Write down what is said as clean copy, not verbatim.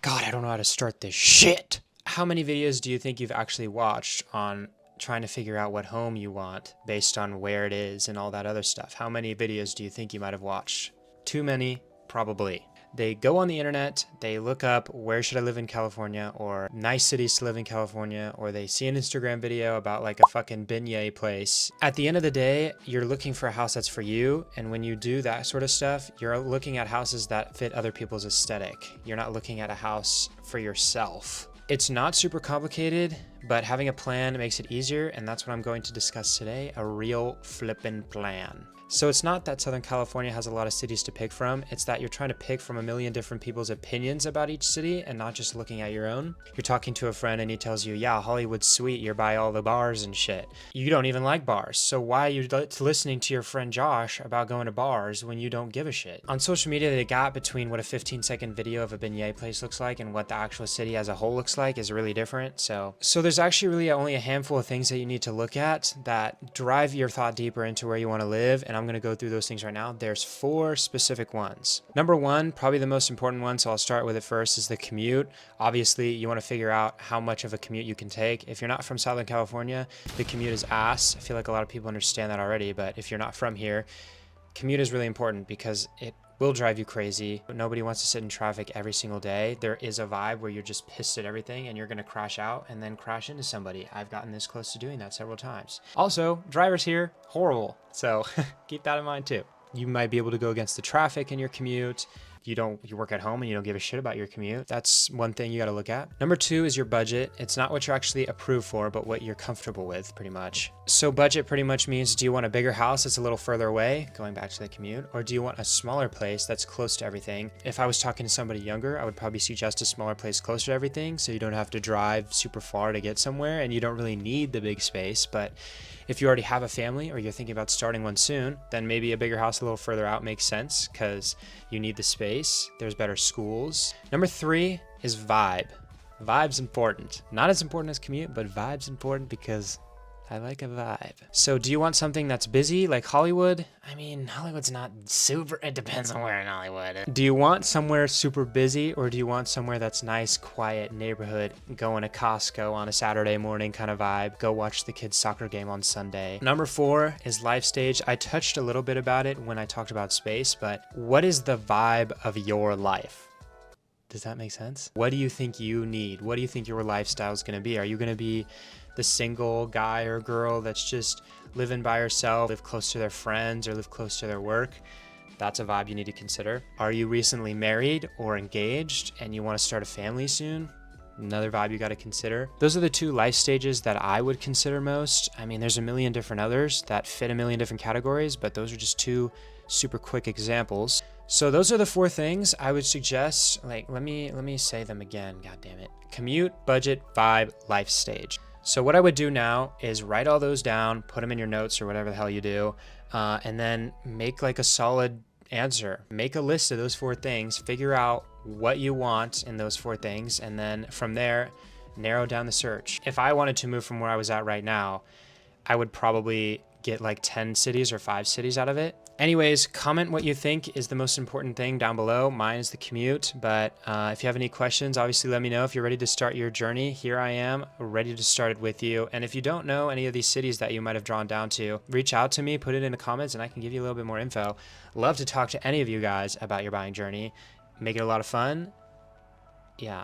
God, I don't know how to start this shit. How many videos do you think you've actually watched on trying to figure out what home you want based on where it is and all that other stuff? How many videos do you think you might have watched? Too many, probably. They go on the internet, they look up where should I live in California, or nice cities to live in California, or they see an Instagram video about like a fucking beignet place. At the end of the day, you're looking for a house that's for you, and when you do that sort of stuff, you're looking at houses that fit other people's aesthetic. You're not looking at a house for yourself. It's not super complicated, but having a plan makes it easier, and that's what I'm going to discuss today, a real flippin' plan. So it's not that Southern California has a lot of cities to pick from, it's that you're trying to pick from a million different people's opinions about each city and not just looking at your own. You're talking to a friend and he tells you, yeah, Hollywood's sweet, you're by all the bars and shit. You don't even like bars, so why are you listening to your friend Josh about going to bars when you don't give a shit? On social media, the gap between what a 15-second video of a beignet place looks like and what the actual city as a whole looks like is really different. So there's actually really only a handful of things that you need to look at that drive your thought deeper into where you want to live, and I'm going to go through those things right now. There's 4 specific ones. Number 1, probably the most important one, so I'll start with it first, is the commute. Obviously, you want to figure out how much of a commute you can take. If you're not from Southern California, the commute is ass. I feel like a lot of people understand that already, but if you're not from here, commute is really important because it will drive you crazy. Nobody wants to sit in traffic every single day. There is a vibe where you're just pissed at everything and you're gonna crash out and then crash into somebody. I've gotten this close to doing that several times. Also, drivers here, horrible. So keep that in mind too. You might be able to go against the traffic in your commute. You work at home and you don't give a shit about your commute. That's one thing you got to look at. Number 2 is your budget. It's not what you're actually approved for, but what you're comfortable with, pretty much. So budget pretty much means, do you want a bigger house that's a little further away, going back to the commute, or do you want a smaller place that's close to everything? If I was talking to somebody younger, I would probably suggest a smaller place closer to everything, so you don't have to drive super far to get somewhere, and you don't really need the big space. But if you already have a family or you're thinking about starting one soon, then maybe a bigger house a little further out makes sense because you need the space. There's better schools. Number 3 is vibe. Vibe's important. Not as important as commute, but vibe's important because I like a vibe. So do you want something that's busy like Hollywood? I mean, Hollywood's not super, it depends on where in Hollywood. Do you want somewhere super busy, or do you want somewhere that's nice, quiet neighborhood, going to Costco on a Saturday morning kind of vibe, go watch the kids' soccer game on Sunday? Number 4 is life stage. I touched a little bit about it when I talked about space, but what is the vibe of your life? Does that make sense? What do you think you need? What do you think your lifestyle is going to be? Are you going to be the single guy or girl that's just living by herself, live close to their friends or live close to their work? That's a vibe you need to consider. Are you recently married or engaged and you want to start a family soon? Another vibe you got to consider. Those are the 2 life stages that I would consider most. I mean, there's a million different others that fit a million different categories, but those are just 2 super quick examples. So those are the 4 things I would suggest. Like, let me say them again. God damn it. Commute, budget, vibe, life stage. So what I would do now is write all those down, put them in your notes or whatever the hell you do, and then make like a solid answer. Make a list of those 4 things, figure out what you want in those 4 things, and then from there, narrow down the search. If I wanted to move from where I was at right now, I would probably get like 10 cities or 5 cities out of it. Anyways, comment what you think is the most important thing down below. Mine is the commute, but if you have any questions, obviously let me know. If you're ready to start your journey, here I am, ready to start it with you. And if you don't know any of these cities that you might have drawn down to, reach out to me, put it in the comments, and I can give you a little bit more info. Love to talk to any of you guys about your buying journey. Make it a lot of fun. Yeah.